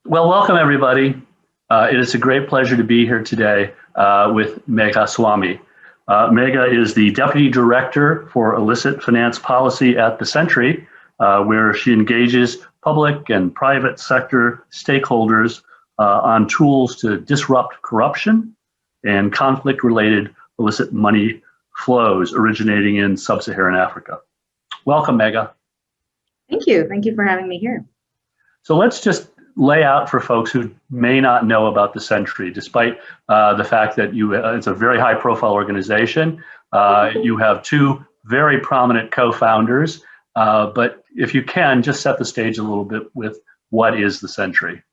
Well, welcome everybody. It is a great pleasure to be here today with Megha Swamy. Megha is the Deputy Director for Illicit Finance Policy at the Sentry, where she engages public and private sector stakeholders on tools to disrupt corruption and conflict-related illicit money flows originating in sub-Saharan Africa. Welcome, Megha. Thank you. Thank you for having me here. So let's just lay out for folks who may not know about the Sentry, despite the fact that it's a very high-profile organization. You have two very prominent co-founders, but if you can, just set the stage a little bit with what is the Sentry.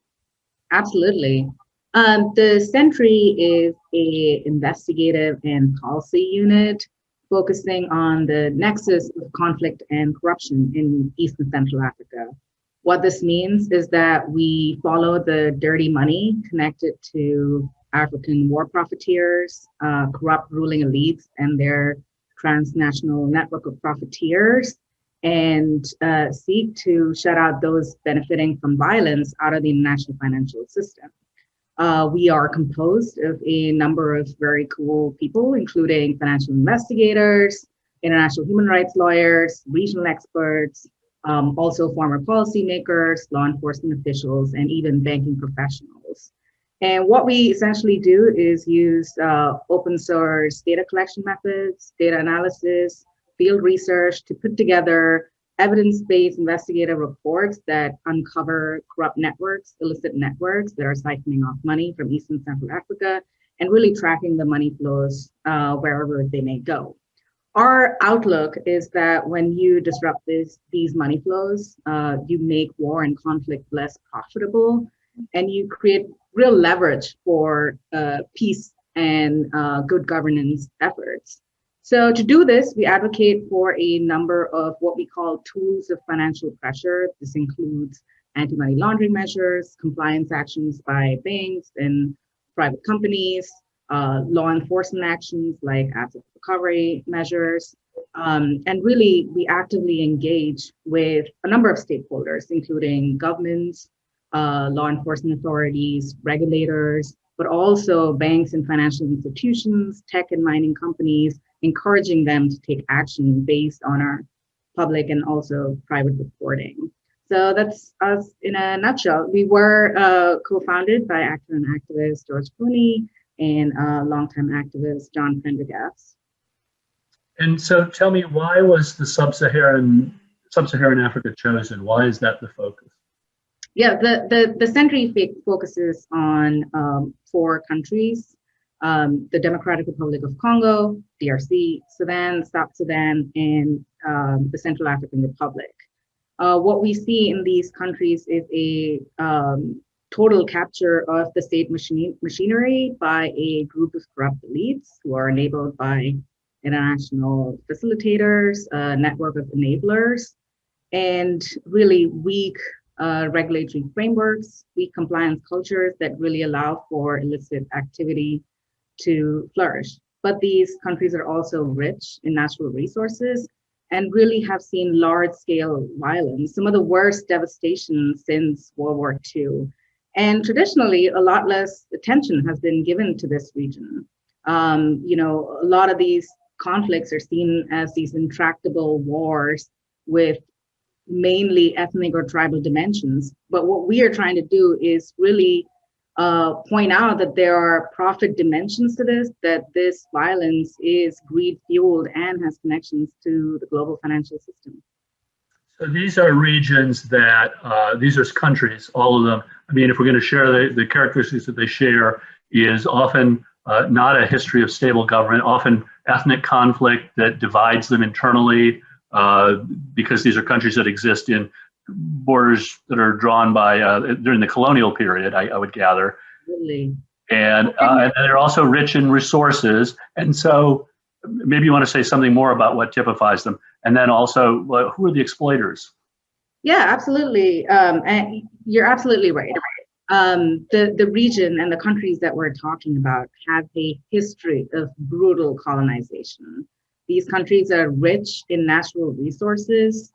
Absolutely. The Sentry is an investigative and policy unit focusing on the nexus of conflict and corruption in East and Central Africa. What this means is that we follow the dirty money connected to African war profiteers, corrupt ruling elites and their transnational network of profiteers, and seek to shut out those benefiting from violence out of the international financial system. We are composed of a number of very cool people, including financial investigators, international human rights lawyers, regional experts, also former policymakers, law enforcement officials, and even banking professionals. And what we essentially do is use open source data collection methods, data analysis, field research to put together evidence-based investigative reports that uncover corrupt networks, illicit networks that are siphoning off money from East and Central Africa, and really tracking the money flows wherever they may go. Our outlook is that when you disrupt these money flows, you make war and conflict less profitable, and you create real leverage for peace and good governance efforts. So to do this, we advocate for a number of what we call tools of financial pressure. This includes anti-money laundering measures, compliance actions by banks and private companies, law enforcement actions like asset recovery measures, and really we actively engage with a number of stakeholders, including governments, law enforcement authorities, regulators, but also banks and financial institutions, tech and mining companies, encouraging them to take action based on our public and also private reporting. So that's us in a nutshell. We were co-founded by actor and activist George Clooney and longtime activist John Prendergast. And so tell me, why was the sub-Saharan Africa chosen? Why is that the focus? Yeah, the Sentry focuses on 4 countries: the Democratic Republic of Congo, DRC, Sudan, South Sudan, and the Central African Republic. What we see in these countries is a total capture of the state machinery by a group of corrupt elites who are enabled by international facilitators, a network of enablers, and really weak regulatory frameworks, weak compliance cultures that really allow for illicit activity to flourish. But these countries are also rich in natural resources and really have seen large-scale violence, some of the worst devastation since World War II. And traditionally, a lot less attention has been given to this region. You know, a lot of these conflicts are seen as these intractable wars with mainly ethnic or tribal dimensions. But what we are trying to do is really point out that there are profit dimensions to this, that this violence is greed fueled and has connections to the global financial system. So these are regions that, these are countries, all of them. I mean, if we're going to share the characteristics that they share, is often not a history of stable government, often ethnic conflict that divides them internally, because these are countries that exist in borders that are drawn by during the colonial period, I would gather. Really? And they're also rich in resources. And so maybe you want to say something more about what typifies them. And then also, who are the exploiters? Yeah, absolutely. And you're absolutely right. The region and the countries that we're talking about have a history of brutal colonization. These countries are rich in natural resources,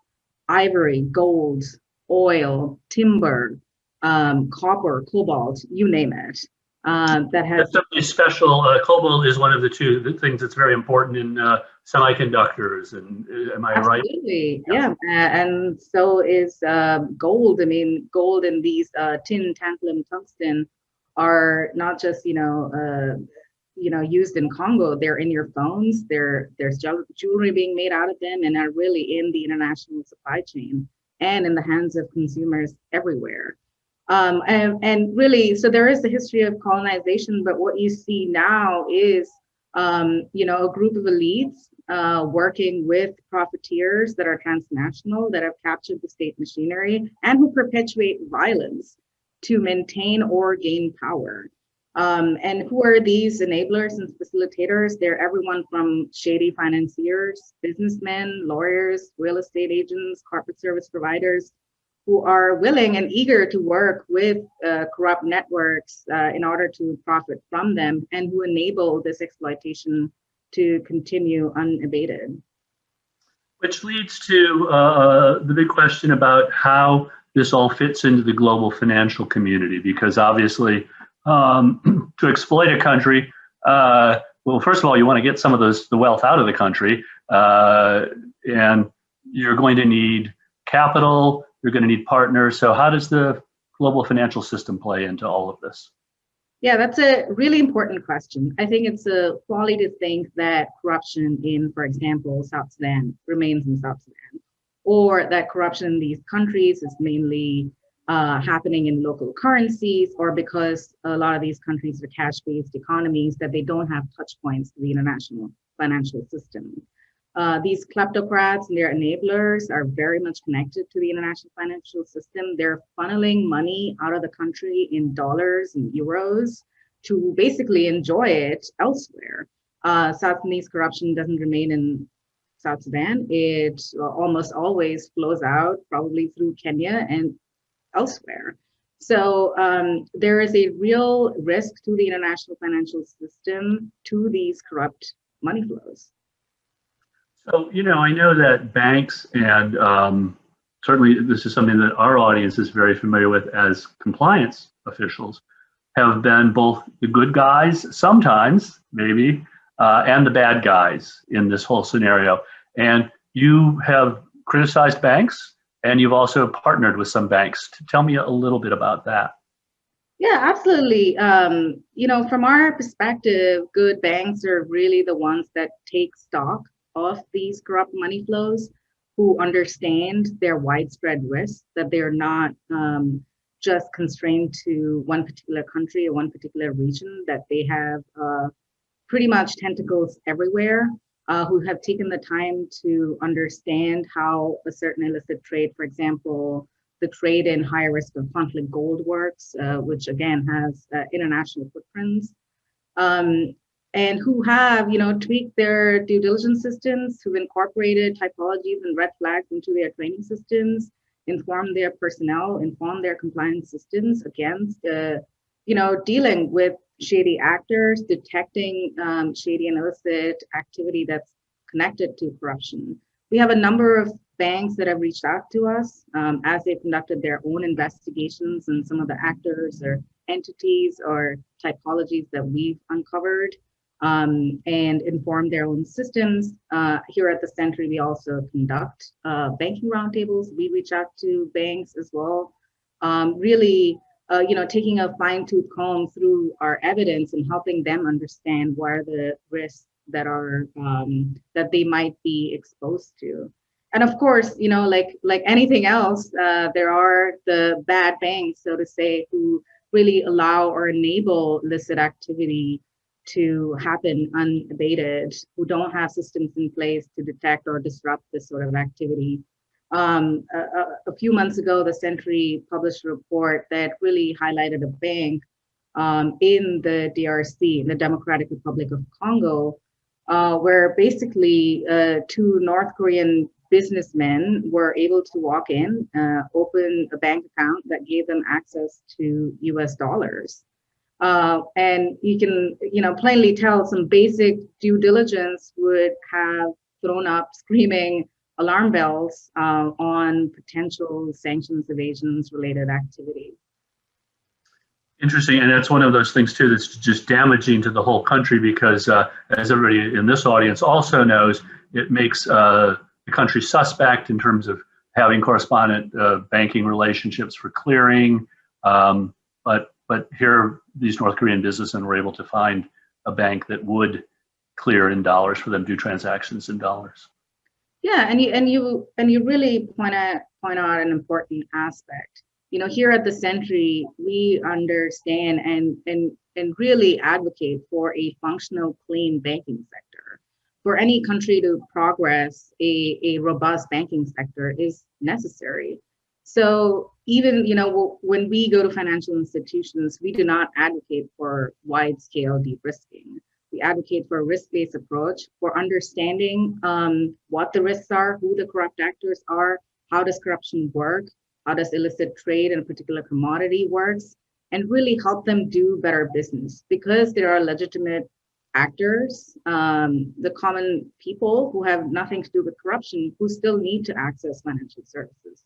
ivory, gold, oil, timber, copper, cobalt, you name it. That has That's something special. Cobalt is one of the things that's very important in semiconductors. And am I right? absolutely, yeah. And so is gold. I mean, gold and these tin, tantalum, tungsten are not just used in Congo. They're in your phones. There's jewelry being made out of them, and are really in the international supply chain and in the hands of consumers everywhere. And really, so there is the history of colonization, but what you see now is, a group of elites working with profiteers that are transnational, that have captured the state machinery, and who perpetuate violence to maintain or gain power. And who are these enablers and facilitators? They're everyone from shady financiers, businessmen, lawyers, real estate agents, corporate service providers, who are willing and eager to work with corrupt networks in order to profit from them, and who enable this exploitation to continue unabated. Which leads to the big question about how this all fits into the global financial community, because obviously to exploit a country, well, first of all, you want to get some of the wealth out of the country, and you're going to need capital, you're going to need partners. So how does the global financial system play into all of this? Yeah, that's a really important question. I think it's a folly to think that corruption in, for example, South Sudan remains in South Sudan, or that corruption in these countries is mainly happening in local currencies, or because a lot of these countries are cash-based economies, that they don't have touch points to the international financial system. These kleptocrats and their enablers are very much connected to the international financial system. They're funneling money out of the country in dollars and euros to basically enjoy it elsewhere. South Sudanese corruption doesn't remain in South Sudan. It almost always flows out, probably through Kenya and elsewhere. So there is a real risk to the international financial system to these corrupt money flows. So, I know that banks, and certainly this is something that our audience is very familiar with as compliance officials, have been both the good guys, sometimes maybe, and the bad guys in this whole scenario. And you have criticized banks, and you've also partnered with some banks. Tell me a little bit about that. Yeah, absolutely. From our perspective, good banks are really the ones that take stock of these corrupt money flows, who understand their widespread risks, that they're not just constrained to one particular country or one particular region, that they have pretty much tentacles everywhere, who have taken the time to understand how a certain illicit trade, for example, the trade in high risk of conflict gold works, which again has international footprints, and who have, tweaked their due diligence systems, who've incorporated typologies and red flags into their training systems, informed their personnel, informed their compliance systems against, dealing with shady actors, detecting shady and illicit activity that's connected to corruption. We have a number of banks that have reached out to us as they've conducted their own investigations, and some of the actors or entities or typologies that we've uncovered, and inform their own systems. Here at the Sentry, we also conduct banking roundtables. We reach out to banks as well, really, taking a fine-tooth comb through our evidence and helping them understand what are the risks that are that they might be exposed to. And of course, like anything else, there are the bad banks, so to say, who really allow or enable illicit activity to happen unabated, who don't have systems in place to detect or disrupt this sort of activity. A few months ago, the Sentry published a report that really highlighted a bank in the DRC, in the Democratic Republic of Congo, where basically two North Korean businessmen were able to walk in, open a bank account that gave them access to US dollars. And you can, plainly tell some basic due diligence would have thrown up screaming alarm bells on potential sanctions evasions related activity. Interesting, and that's one of those things too that's just damaging to the whole country because, as everybody in this audience also knows, it makes the country suspect in terms of having correspondent banking relationships for clearing. But here, these North Korean businessmen were able to find a bank that would clear in dollars for them to do transactions in dollars. Yeah, and you really point out an important aspect. Here at the Sentry, we understand and really advocate for a functional, clean banking sector. For any country to progress, a robust banking sector is necessary. So even, when we go to financial institutions, we do not advocate for wide-scale de-risking. We advocate for a risk-based approach, for understanding what the risks are, who the corrupt actors are, how does corruption work, how does illicit trade in a particular commodity works, and really help them do better business. Because there are legitimate actors, the common people who have nothing to do with corruption, who still need to access financial services.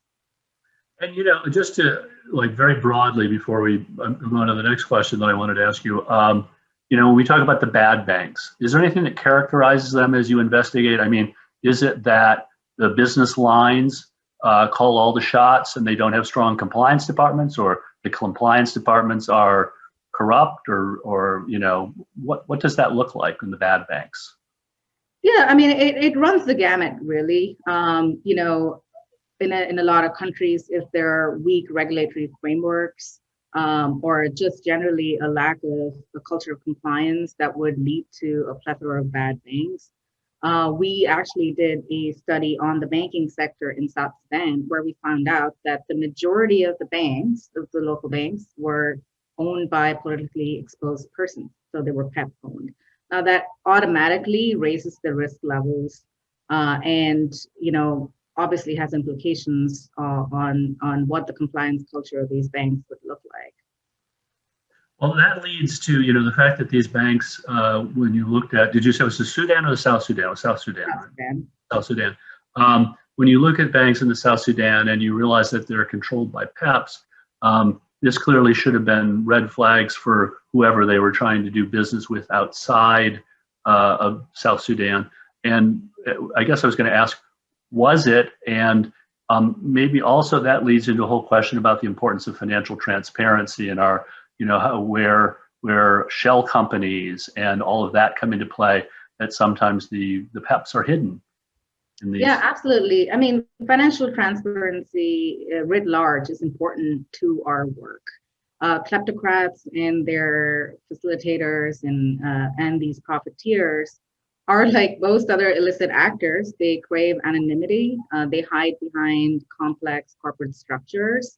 And just to very broadly before we move on to the next question that I wanted to ask you, when we talk about the bad banks, is there anything that characterizes them as you investigate? I mean, is it that the business lines call all the shots and they don't have strong compliance departments, or the compliance departments are corrupt, or what does that look like in the bad banks? Yeah, I mean, it runs the gamut, really. In a lot of countries, if there are weak regulatory frameworks, or just generally a lack of a culture of compliance that would lead to a plethora of bad banks. We actually did a study on the banking sector in South Sudan, where we found out that the majority of the banks, of the local banks, were owned by politically exposed persons. So they were PEP owned. Now that automatically raises the risk levels and, obviously has implications on what the compliance culture of these banks would look like. Well, that leads to, the fact that these banks, when you looked at, did you say it was the Sudan or the South Sudan? It was South Sudan. South Sudan. South Sudan. When you look at banks in the South Sudan and you realize that they're controlled by PEPs, this clearly should have been red flags for whoever they were trying to do business with outside of South Sudan. And I guess I was going to ask, was it? And maybe also that leads into a whole question about the importance of financial transparency in our, where shell companies and all of that come into play, that sometimes the PEPs are hidden. Yeah, absolutely. I mean, financial transparency writ large is important to our work. Kleptocrats and their facilitators and these profiteers are like most other illicit actors. They crave anonymity. They hide behind complex corporate structures.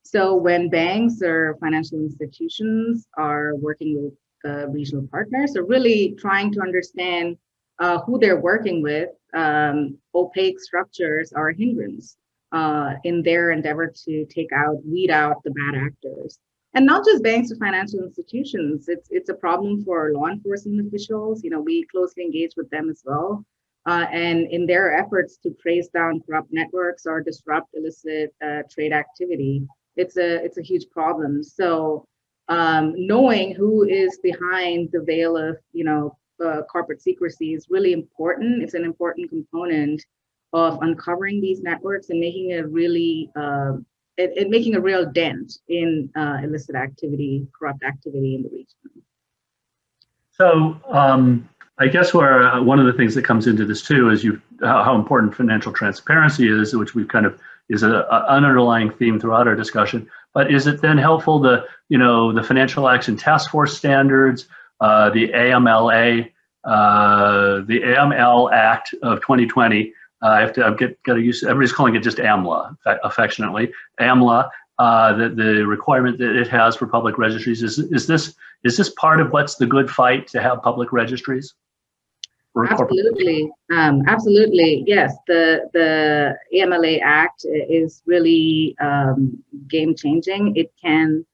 So when banks or financial institutions are working with regional partners, they're really trying to understand who they're working with. Opaque structures are a hindrance in their endeavor to weed out the bad actors. And not just banks or financial institutions, it's a problem for law enforcement officials. We closely engage with them as well. And in their efforts to trace down corrupt networks or disrupt illicit trade activity, it's a huge problem. So knowing who is behind the veil of, corporate secrecy is really important. It's an important component of uncovering these networks and making a really making a real dent in illicit activity, corrupt activity in the region. So I guess where one of the things that comes into this too is how important financial transparency is, which we've kind of is an underlying theme throughout our discussion. But is it then helpful to, the Financial Action Task Force standards, the AML Act of 2020? I've got to use, everybody's calling it just AMLA, affectionately. AMLA, the requirement that it has for public registries. Is this part of what's the good fight to have public registries? Absolutely. Absolutely. Yes. The AMLA Act is really game changing. It can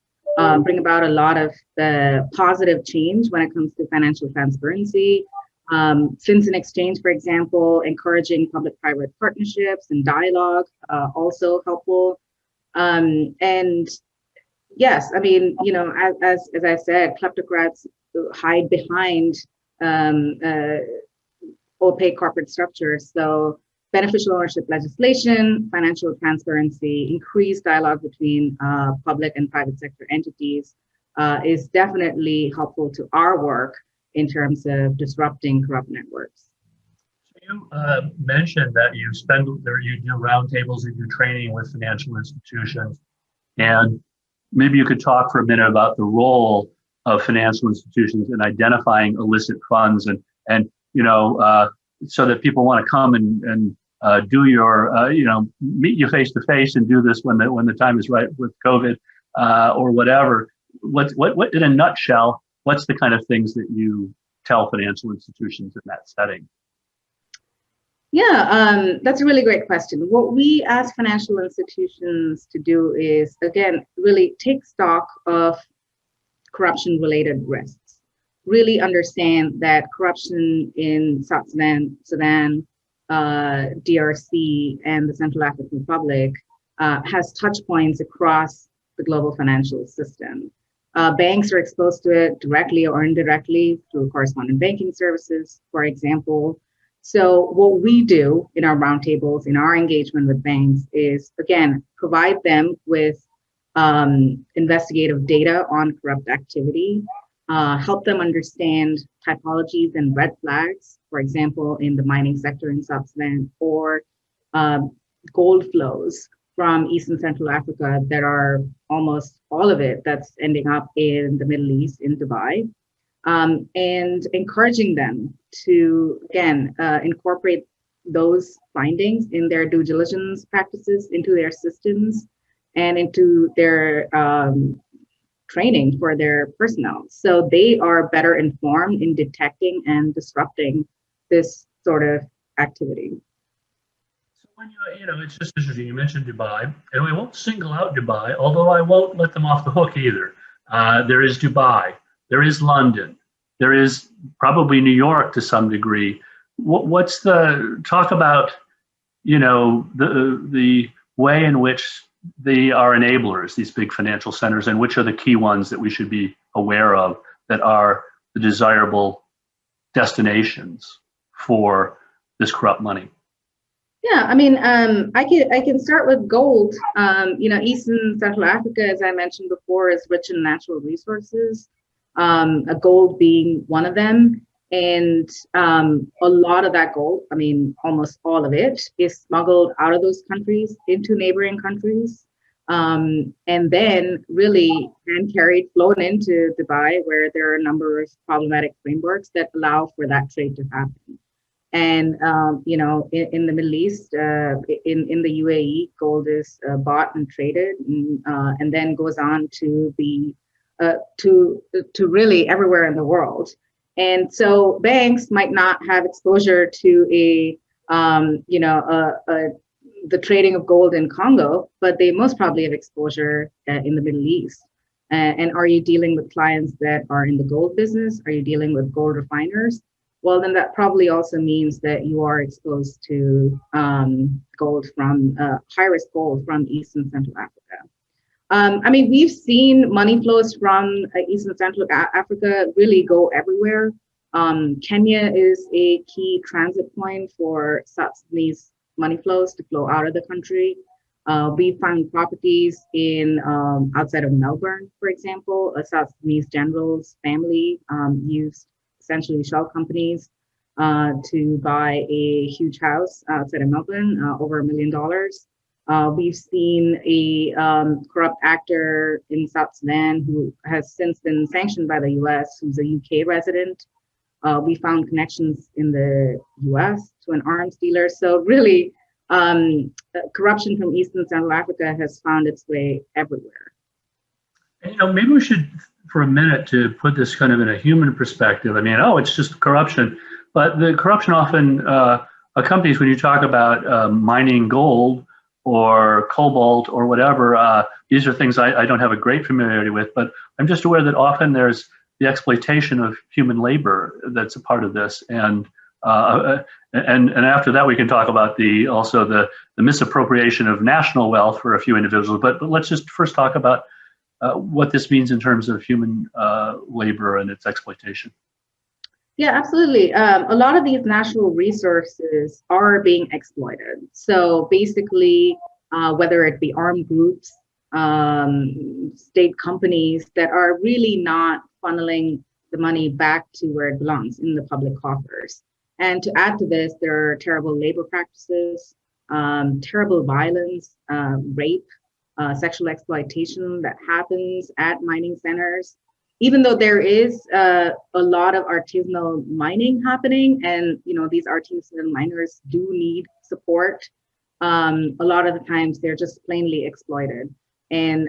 bring about a lot of the positive change when it comes to financial transparency. Fins in exchange, for example, encouraging public-private partnerships and dialogue, also helpful. And yes, I mean, you know, as I said, kleptocrats hide behind opaque corporate structures. So beneficial ownership legislation, financial transparency, increased dialogue between public and private sector entities is definitely helpful to our work in terms of disrupting corrupt networks. You mentioned that you do roundtables, you do training with financial institutions, and maybe you could talk for a minute about the role of financial institutions in identifying illicit funds and you know, so that people want to come and do your, you know, meet you face to face and do this when the time is right with COVID or whatever. What in a nutshell, what's the kind of things that you tell financial institutions in that setting? Yeah, that's a really great question. What we ask financial institutions to do is, again, really take stock of corruption-related risks. Really understand that corruption in South Sudan, DRC, and the Central African Republic has touch points across the global financial system. Banks are exposed to it directly or indirectly through correspondent banking services, for example. So what we do in our roundtables, in our engagement with banks is, again, provide them with investigative data on corrupt activity, help them understand typologies and red flags, for example, in the mining sector in South Sudan, or gold flows from East and Central Africa that are almost all of it that's ending up in the Middle East, in Dubai, and encouraging them to, again, incorporate those findings in their due diligence practices, into their systems, and into their training for their personnel. So they are better informed in detecting and disrupting this sort of activity. So when you know, it's just interesting, you mentioned Dubai, and we won't single out Dubai, although I won't let them off the hook either. There is Dubai, there is London, there is probably New York to some degree. What's the, talk about, you know, the way in which they are enablers, these big financial centers, and which are the key ones that we should be aware of that are the desirable destinations for this corrupt money? Yeah, I mean, I can start with gold. You know, East and Central Africa, as I mentioned before, is rich in natural resources, gold being one of them. And a lot of that gold, I mean, almost all of it, is smuggled out of those countries into neighboring countries, and then really hand carried, flown into Dubai, where there are a number of problematic frameworks that allow for that trade to happen. And you know, in the Middle East, in the UAE, gold is bought and traded, and then goes on to the to really everywhere in the world. And so banks might not have exposure to the trading of gold in Congo, but they most probably have exposure in the Middle East. And are you dealing with clients that are in the gold business? Are you dealing with gold refiners? Well, then that probably also means that you are exposed to gold from high-risk gold from East and Central Africa. I mean, we've seen money flows from East and Central Africa really go everywhere. Kenya is a key transit point for South Sudanese money flows to flow out of the country. We found properties in outside of Melbourne, for example. A South Sudanese general's family used essentially shell companies to buy a huge house outside of Melbourne, over $1 million. We've seen a corrupt actor in South Sudan who has since been sanctioned by the US, who's a UK resident. We found connections in the US to an arms dealer. So really, corruption from East and Central Africa has found its way everywhere. And, you know, maybe we should, for a minute, to put this kind of in a human perspective. I mean, oh, it's just corruption. But the corruption often accompanies when you talk about mining gold or cobalt or whatever. These are things I don't have a great familiarity with, but I'm just aware that often there's the exploitation of human labor that's a part of this. And after that, we can talk about also the misappropriation of national wealth for a few individuals. But let's just first talk about what this means in terms of human labor and its exploitation. Yeah, absolutely. A lot of these natural resources are being exploited. So basically, whether it be armed groups, state companies that are really not funneling the money back to where it belongs, in the public coffers. And to add to this, there are terrible labor practices, terrible violence, rape, sexual exploitation that happens at mining centers. Even though there is a lot of artisanal mining happening, and these artisanal miners do need support, a lot of the times they're just plainly exploited and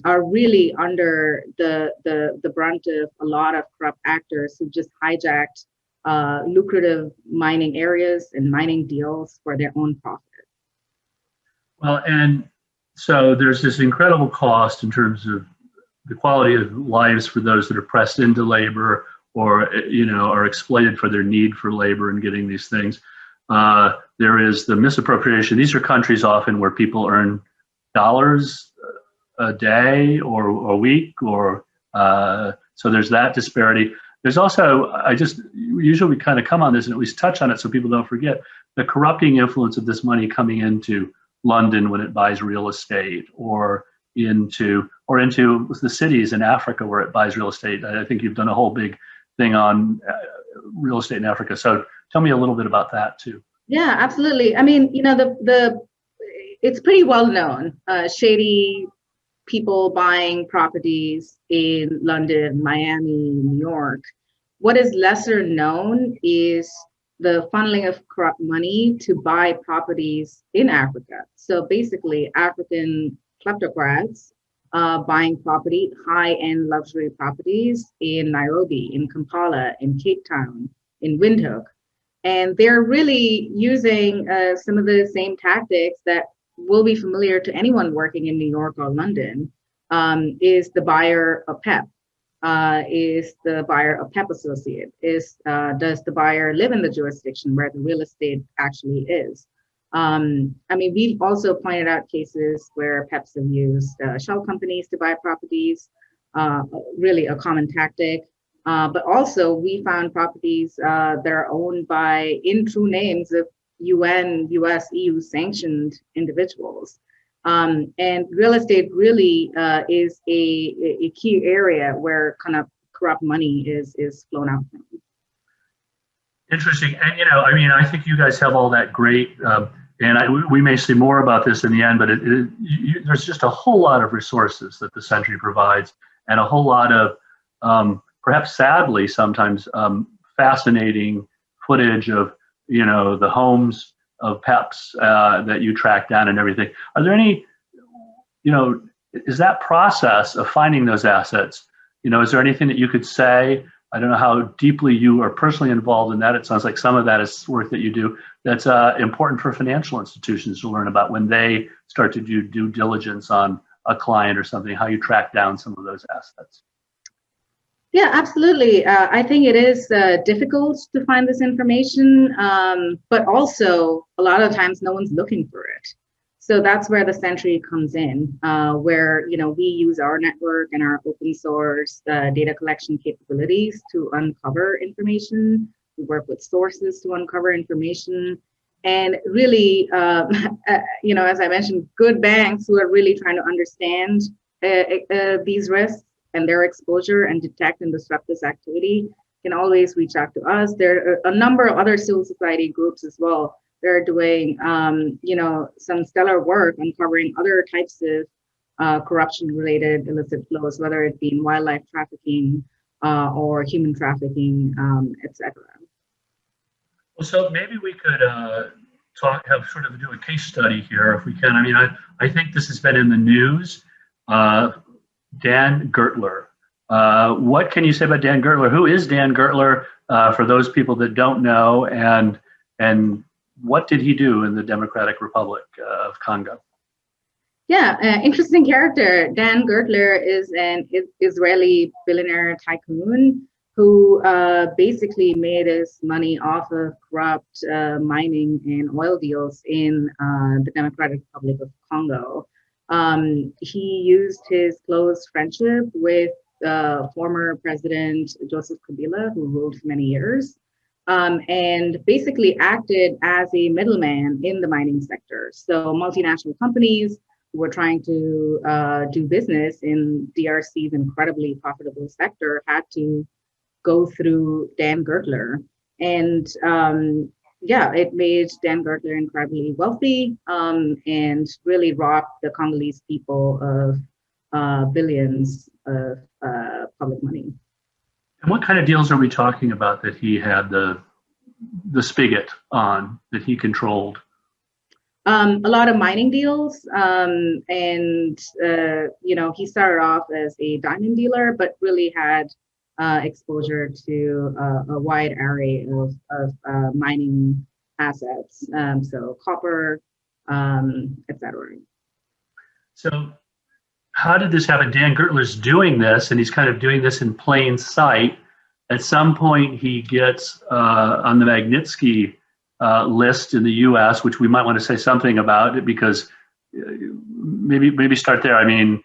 are really under the brunt of a lot of corrupt actors who just hijacked lucrative mining areas and mining deals for their own profit. Well, and so there's this incredible cost in terms of the quality of lives for those that are pressed into labor or are exploited for their need for labor and getting these things. There is the misappropriation. These are countries often where people earn dollars a day or a week, or so there's that disparity. There's also, usually we kind of come on this and at least touch on it so people don't forget the corrupting influence of this money coming into London when it buys real estate, or into the cities in Africa where it buys real estate. I think you've done a whole big thing on real estate in Africa. So tell me a little bit about that too. Yeah, absolutely. I mean, it's pretty well known, shady people buying properties in London, Miami, New York. What is lesser known is the funneling of corrupt money to buy properties in Africa. So basically, African kleptocrats buying property, high-end luxury properties in Nairobi, in Kampala, in Cape Town, in Windhoek. And they're really using some of the same tactics that will be familiar to anyone working in New York or London. Is the buyer a PEP? Is the buyer a PEP associate? Does the buyer live in the jurisdiction where the real estate actually is? I mean, we've also pointed out cases where PEPs have used shell companies to buy properties, really a common tactic. But also we found properties that are owned by in true names of UN, US, EU sanctioned individuals. And real estate really is a key area where kind of corrupt money is flown out from. Interesting. And, I mean, I think you guys have all that great, and we may see more about this in the end, but there's just a whole lot of resources that the Sentry provides, and a whole lot of, perhaps sadly sometimes, fascinating footage of, the homes of PEPs that you track down and everything. Are there any, is that process of finding those assets, is there anything that you could say? I don't know how deeply you are personally involved in that. It sounds like some of that is work that you do that's important for financial institutions to learn about when they start to do due diligence on a client or something, how you track down some of those assets. Yeah, absolutely. I think it is difficult to find this information, but also a lot of times no one's looking for it. So that's where the Sentry comes in, where we use our network and our open source data collection capabilities to uncover information. We work with sources to uncover information, and really, as I mentioned, good banks who are really trying to understand these risks and their exposure and detect and disrupt this activity can always reach out to us. There are a number of other civil society groups as well. They're doing, some stellar work uncovering other types of corruption-related illicit flows, whether it be in wildlife trafficking or human trafficking, etc. Well, so maybe we could do a case study here if we can. I mean, I think this has been in the news. Dan Gertler What can you say about Dan Gertler? Who is Dan Gertler, for those people that don't know, and what did he do in the Democratic Republic of Congo? Yeah, interesting character. Dan Gertler is an Israeli billionaire tycoon who basically made his money off of corrupt mining and oil deals in the Democratic Republic of Congo. He used his close friendship with former President Joseph Kabila, who ruled for many years, and basically acted as a middleman in the mining sector. So multinational companies who were trying to do business in DRC's incredibly profitable sector had to go through Dan Gertler. And yeah, it made Dan Gertler incredibly wealthy and really robbed the Congolese people of billions of public money. And what kind of deals are we talking about that he had the spigot on, that he controlled? A lot of mining deals, and you know, he started off as a diamond dealer, but really had exposure to a wide array of mining assets, so copper, etc. So how did this happen? Dan Gertler's doing this, and he's kind of doing this in plain sight. At some point, he gets on the Magnitsky list in the U.S., which we might want to say something about it, because maybe start there. I mean,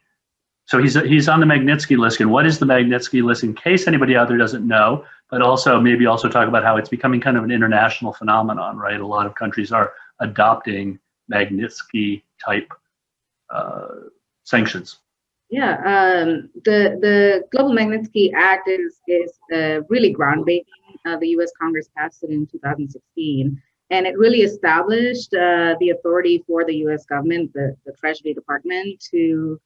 so he's on the Magnitsky list, and what is the Magnitsky list, in case anybody out there doesn't know, but also maybe also talk about how it's becoming kind of an international phenomenon, right? A lot of countries are adopting Magnitsky type sanctions. Yeah, the Global Magnitsky Act is really groundbreaking. The U.S. Congress passed it in 2016, and it really established the authority for the U.S. government, the Treasury Department, to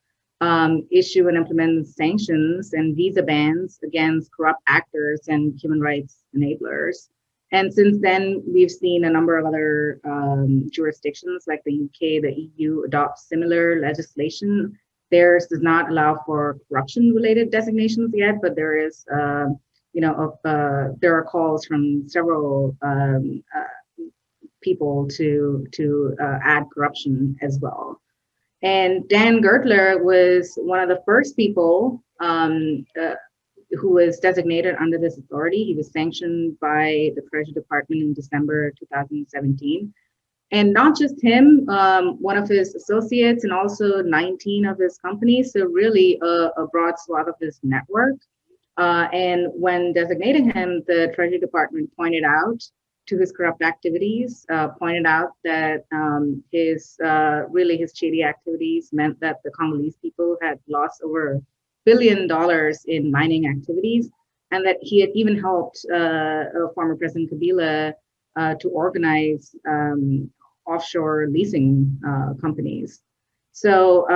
issue and implement sanctions and visa bans against corrupt actors and human rights enablers. And since then, we've seen a number of other jurisdictions like the UK, the EU adopt similar legislation. Theirs does not allow for corruption-related designations yet, but there is, there are calls from several people to add corruption as well. And Dan Gertler was one of the first people who was designated under this authority. He was sanctioned by the Treasury Department in December 2017. And not just him, one of his associates, and also 19 of his companies, so really a broad swath of his network. And when designating him, the Treasury Department pointed out to his corrupt activities, pointed out that his shady activities meant that the Congolese people had lost over $1 billion in mining activities, and that he had even helped former President Kabila to organize offshore leasing companies. So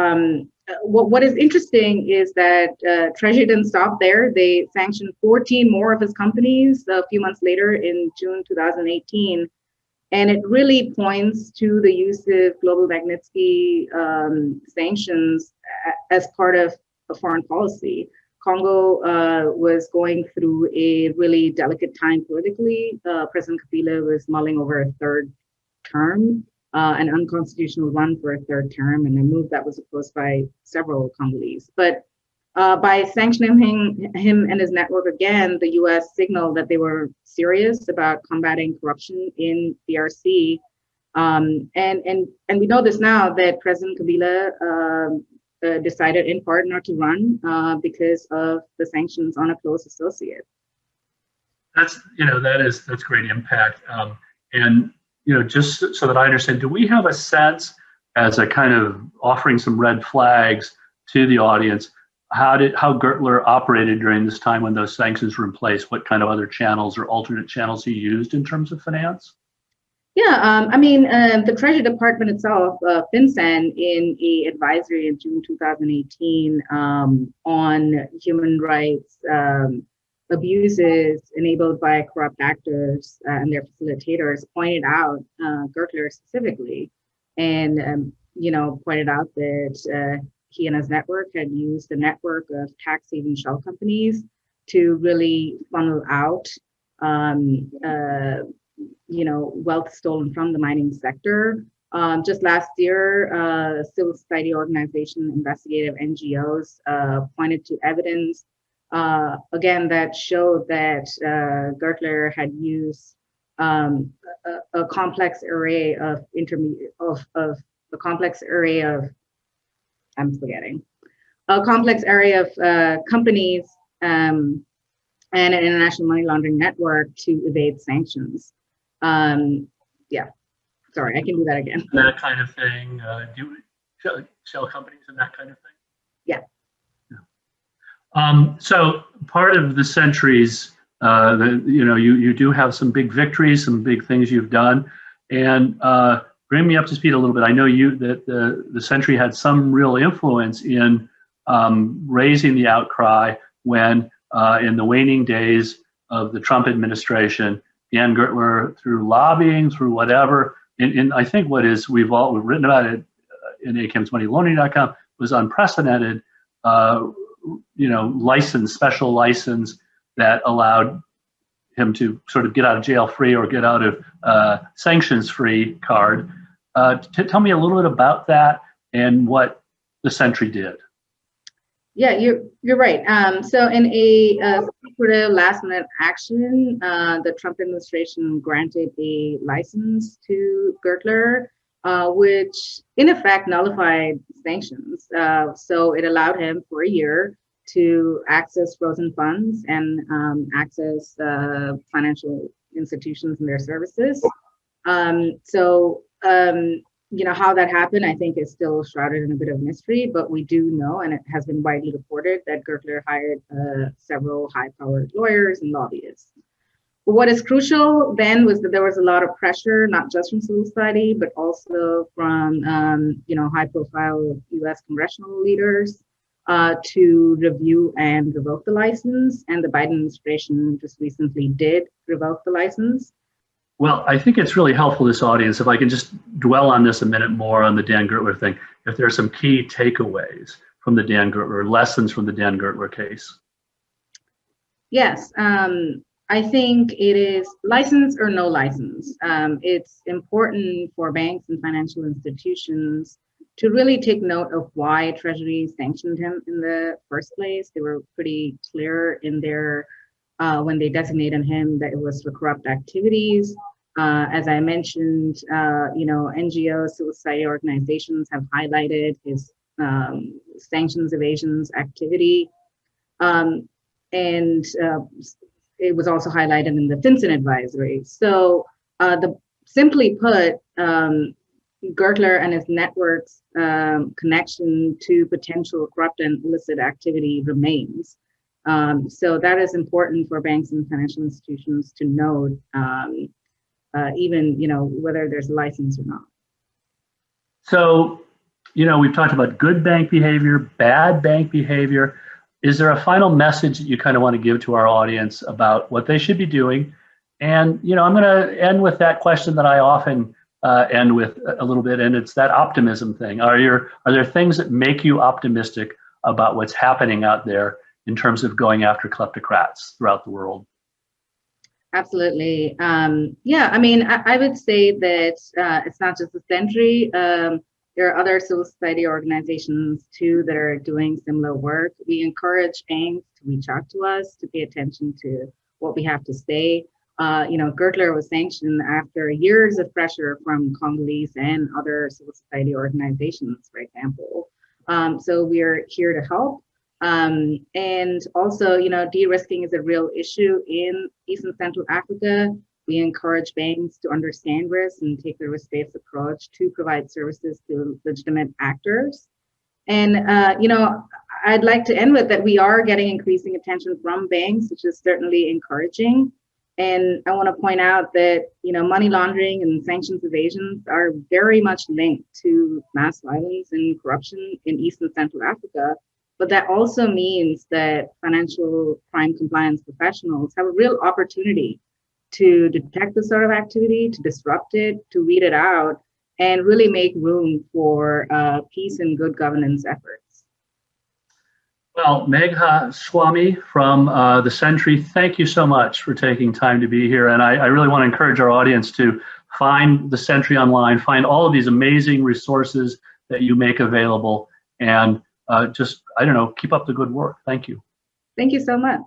what is interesting is that Treasury didn't stop there. They sanctioned 14 more of his companies a few months later in June 2018. And it really points to the use of global Magnitsky sanctions as part of a foreign policy. Congo was going through a really delicate time politically. President Kabila was mulling over a third term, an unconstitutional run for a third term, and a move that was opposed by several Congolese. But by sanctioning him and his network again, the U.S. signaled that they were serious about combating corruption in DRC. And we know this now, that President Kabila decided in part not to run because of the sanctions on a close associate. That's great impact. And just so that I understand, do we have a sense, as a kind of offering some red flags to the audience, how Gertler operated during this time when those sanctions were in place? What kind of other channels or alternate channels he used in terms of finance? Yeah, the Treasury Department itself, FinCEN, in an advisory in June 2018 on human rights abuses enabled by corrupt actors and their facilitators, pointed out Gertler specifically, and pointed out that he and his network had used a network of tax haven shell companies to really funnel out, wealth stolen from the mining sector. Just last year, civil society organization, investigative NGOs pointed to evidence, again, that showed that Gerdler had used a complex array of companies and an international money laundering network to evade sanctions. Yeah, sorry, I can do that again. That kind of thing, shell companies and that kind of thing? Yeah. So part of the Sentry's, you do have some big victories, some big things you've done, and bring me up to speed a little bit. I know that the Sentry had some real influence in raising the outcry when, in the waning days of the Trump administration, Dan Gertler, through lobbying, through whatever, and I think we've written about it in ACAMSmoneylaundering.com, was unprecedented. Special license that allowed him to sort of get out of jail free or get out of sanctions free card. Tell me a little bit about that and what the Sentry did. Yeah, you're right. So in a secretive last-minute action, the Trump administration granted a license to Gerdler, which in effect nullified sanctions. So it allowed him for a year to access frozen funds and access financial institutions and their services. How that happened, I think, is still shrouded in a bit of mystery, but we do know, and it has been widely reported, that Gerdler hired several high-powered lawyers and lobbyists. But what is crucial then was that there was a lot of pressure, not just from civil society, but also from high-profile U.S. congressional leaders to review and revoke the license. And the Biden administration just recently did revoke the license. Well, I think it's really helpful to this audience if I can just dwell on this a minute more on the Dan Gertler thing. If there are some key takeaways from the Dan Gertler, lessons from the Dan Gertler case. Yes, I think it is license or no license. It's important for banks and financial institutions to really take note of why Treasury sanctioned him in the first place. They were pretty clear in their when they designated him that it was for corrupt activities. As I mentioned, NGOs, civil society organizations have highlighted his sanctions evasions activity. And it was also highlighted in the FinCEN advisory. So simply put, Gerdler and his network's connection to potential corrupt and illicit activity remains. So that is important for banks and financial institutions to know, even whether there's a license or not. So, we've talked about good bank behavior, bad bank behavior. Is there a final message that you kind of want to give to our audience about what they should be doing? And I'm going to end with that question that I often end with a little bit, and it's that optimism thing. Are there things that make you optimistic about what's happening out there in terms of going after kleptocrats throughout the world? Absolutely. I would say that it's not just the Sentry. There are other civil society organizations too that are doing similar work. We encourage banks to reach out to us to pay attention to what we have to say. Gerdler was sanctioned after years of pressure from Congolese and other civil society organizations, for example. So we are here to help. And also, de-risking is a real issue in East and Central Africa. We encourage banks to understand risk and take a risk-based approach to provide services to legitimate actors. And, I'd like to end with that we are getting increasing attention from banks, which is certainly encouraging. And I want to point out that, money laundering and sanctions evasions are very much linked to mass violence and corruption in East and Central Africa. But that also means that financial crime compliance professionals have a real opportunity to detect this sort of activity, to disrupt it, to weed it out, and really make room for peace and good governance efforts. Well, Megha Swamy from the Sentry, thank you so much for taking time to be here. And I really want to encourage our audience to find the Sentry online, find all of these amazing resources that you make available, and just, I don't know, keep up the good work. Thank you. Thank you so much.